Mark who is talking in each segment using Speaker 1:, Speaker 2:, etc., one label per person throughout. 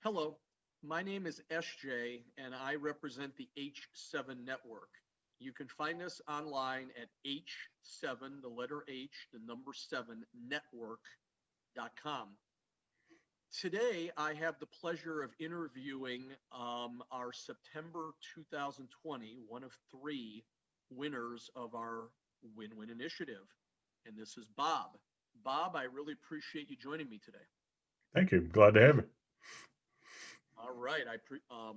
Speaker 1: Hello, my name is SJ and I represent the H7 network. You can find us online at H7, the letter H, the number 7 network.com. Today, I have the pleasure of interviewing our September 2020, one of three winners of our Win Win initiative. And this is Bob. Bob, I really appreciate you joining me today.
Speaker 2: Thank you. Glad to have you.
Speaker 1: All right. I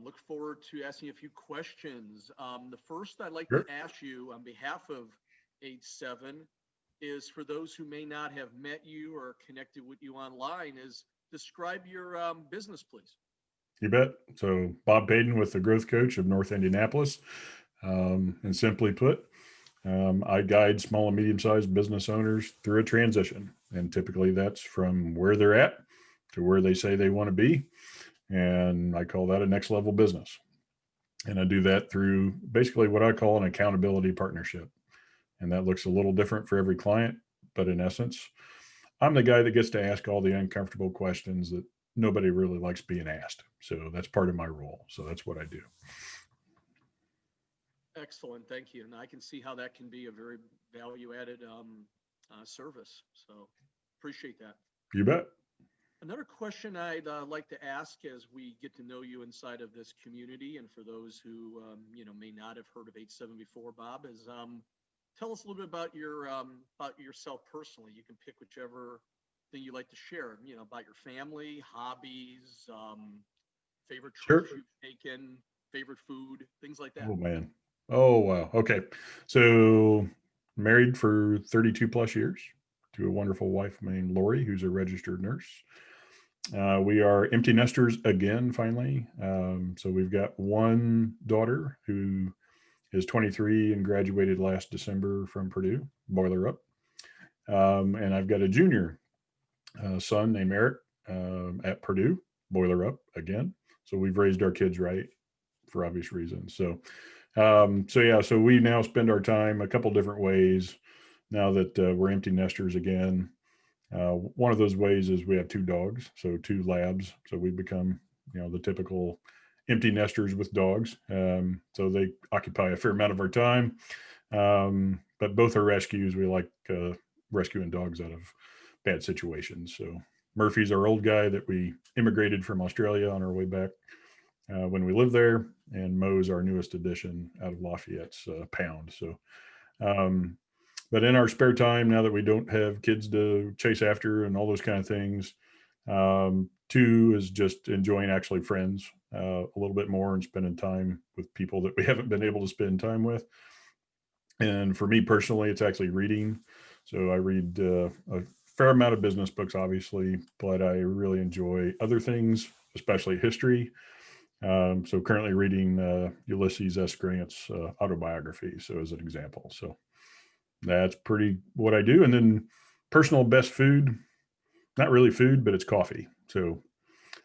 Speaker 1: look forward to asking you a few questions. The first I'd like to
Speaker 2: Sure.
Speaker 1: ask you on behalf of H7 is for those who may not have met you or connected with you online, is describe your business, please.
Speaker 2: You bet. So, Bob Paden with the Growth Coach of North Indianapolis. And simply put, I guide small and medium sized business owners through a transition. And typically that's from where they're at to where they say they want to be. And I call that a next level business. And I do that through basically what I call an accountability partnership. And that looks a little different for every client. But in essence, I'm the guy that gets to ask all the uncomfortable questions that nobody really likes being asked. So that's part of my role. So that's what I do.
Speaker 1: Excellent. Thank you. And I can see how that can be a very value added service. So appreciate that.
Speaker 2: You bet.
Speaker 1: Another question I'd like to ask as we get to know you inside of this community, and for those who may not have heard of H7 before, Bob, is tell us a little bit about yourself personally. You can pick whichever thing you like to share. About your family, hobbies, favorite trips
Speaker 2: Sure.
Speaker 1: you've taken, favorite food, things like that.
Speaker 2: Oh, man. Oh, wow. Okay. So, married for 32 plus years to a wonderful wife named Lori, who's a registered nurse. We are empty nesters again, finally. So, we've got one daughter who is 23 and graduated last December from Purdue, boiler up. And I've got a junior son named Eric at Purdue, boiler up again. So, we've raised our kids right for obvious reasons. So we now spend our time a couple different ways now that we're empty nesters again. One of those ways is we have two dogs, so two labs. So we become, the typical empty nesters with dogs. So they occupy a fair amount of our time. But both are rescues. We like rescuing dogs out of bad situations. So Murphy's our old guy that we immigrated from Australia on our way back when we lived there, and Mo's our newest addition out of Lafayette's Pound. Um, but in our spare time, now that we don't have kids to chase after and all those kind of things, two is just enjoying actually friends a little bit more and spending time with people that we haven't been able to spend time with. And for me personally, it's actually reading. So I read a fair amount of business books, obviously, but I really enjoy other things, especially history. So currently reading Ulysses S. Grant's autobiography. So as an example, so that's pretty what I do. And then personal best food, not really food, but it's coffee. So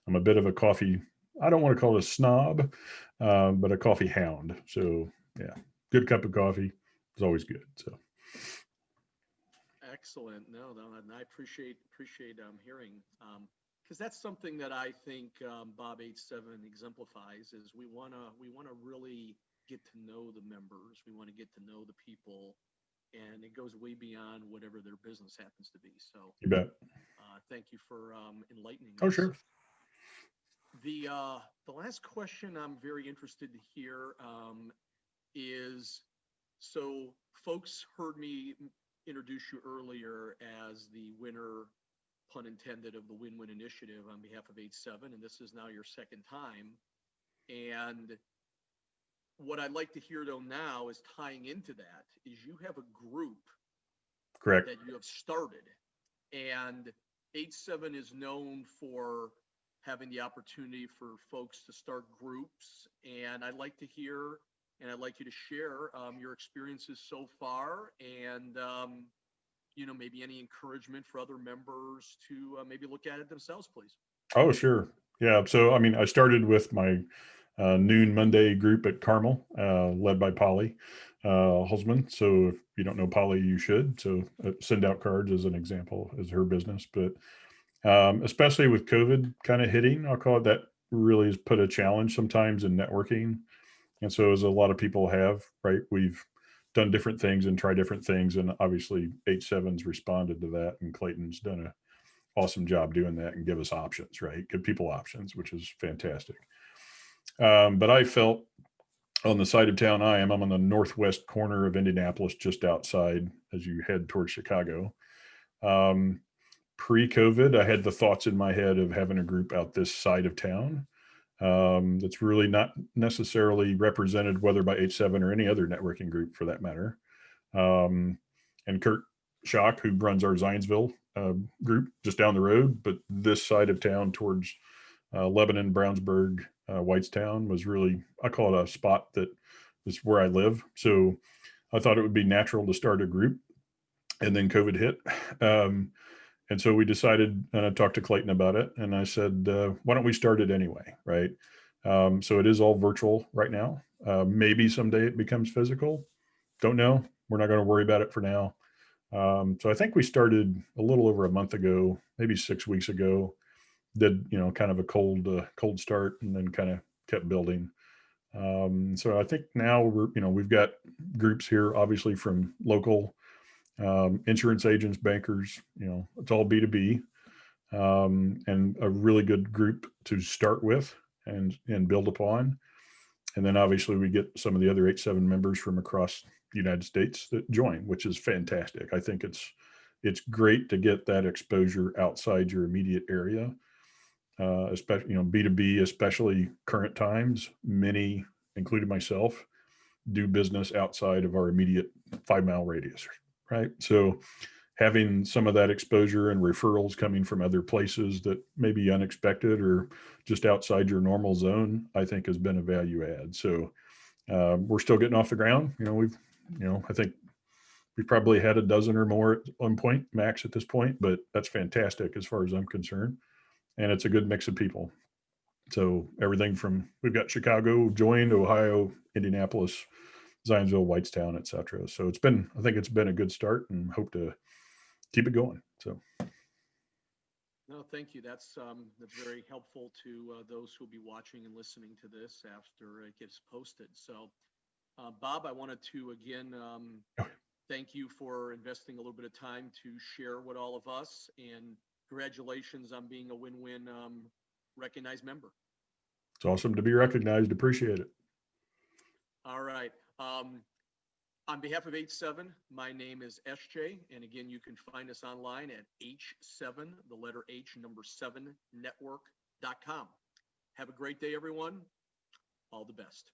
Speaker 2: I'm a bit of a coffee. I don't want to call it a snob, but a coffee hound. So yeah, good cup of coffee is always good. So
Speaker 1: Excellent. No, no, and I appreciate hearing because that's something that I think Bob H7 exemplifies is we wanna really get to know the members. We want to get to know the people, and it goes way beyond whatever their business happens to be. So
Speaker 2: you bet.
Speaker 1: thank you for enlightening
Speaker 2: Oh
Speaker 1: us.
Speaker 2: sure.
Speaker 1: The last question I'm very interested to hear is so folks heard me introduce you earlier as the winner, pun intended, of the Win Win Initiative on behalf of H7, and this is now your second time. And what I'd like to hear though now is tying into that is you have a group
Speaker 2: Correct.
Speaker 1: that you have started, and H7 is known for having the opportunity for folks to start groups. And I'd like to hear and I'd like you to share your experiences so far and maybe any encouragement for other members to maybe look at it themselves, please.
Speaker 2: Oh sure. Yeah. So I mean, I started with my noon Monday group at Carmel, led by Polly Holzman. So if you don't know Polly, you should. So send out cards as an example as her business. But especially with COVID kind of hitting, I'll call it that really has put a challenge sometimes in networking. And so, as a lot of people have, right, we've done different things and tried different things. And obviously, H7's responded to that. And Clayton's done an awesome job doing that and give us options, right? Give people options, which is fantastic. But I felt on the side of town I'm on the northwest corner of Indianapolis, just outside as you head towards Chicago. Um, Pre-COVID, I had the thoughts in my head of having a group out this side of town that's really not necessarily represented, whether by H7 or any other networking group for that matter. Um, and Kurt Schock, who runs our Zionsville group just down the road, but this side of town towards Lebanon, Brownsburg, Whitestown was really, I call it a spot that is where I live. So I thought it would be natural to start a group. And then COVID hit. And so we decided, and I talked to Clayton about it, and I said, why don't we start it anyway, right? So it is all virtual right now. Maybe someday it becomes physical. Don't know. We're not going to worry about it for now. So I think we started a little over a month ago, maybe 6 weeks ago. Did kind of a cold start, and then kind of kept building. So I think now we've got groups here, obviously from local insurance agents, bankers. It's all B2B, and a really good group to start with and build upon. And then obviously we get some of the other H7 members from across the United States that join, which is fantastic. I think it's great to get that exposure outside your immediate area, especially B2B, especially current times. Many, including myself, do business outside of our immediate 5 mile radius, right? So having some of that exposure and referrals coming from other places that may be unexpected or just outside your normal zone, I think has been a value add. So we're still getting off the ground. I think we've probably had a dozen or more at one point, max at this point, but that's fantastic as far as I'm concerned. And it's a good mix of people. So everything from, we've got Chicago joined, Ohio, Indianapolis, Zionsville, Whitestown, et cetera. So I think it's been a good start, and hope to keep it going. So
Speaker 1: No, thank you. That's very helpful to those who will be watching and listening to this after it gets posted. So, Bob, I wanted to again thank you for investing a little bit of time to share with all of us, and congratulations on being a win-win recognized member.
Speaker 2: it's awesome to be recognized. Appreciate it.
Speaker 1: All right. On behalf of H7, my name is SJ, and again, you can find us online at H7, the letter H, number 7, network.com. Have a great day, everyone. All the best.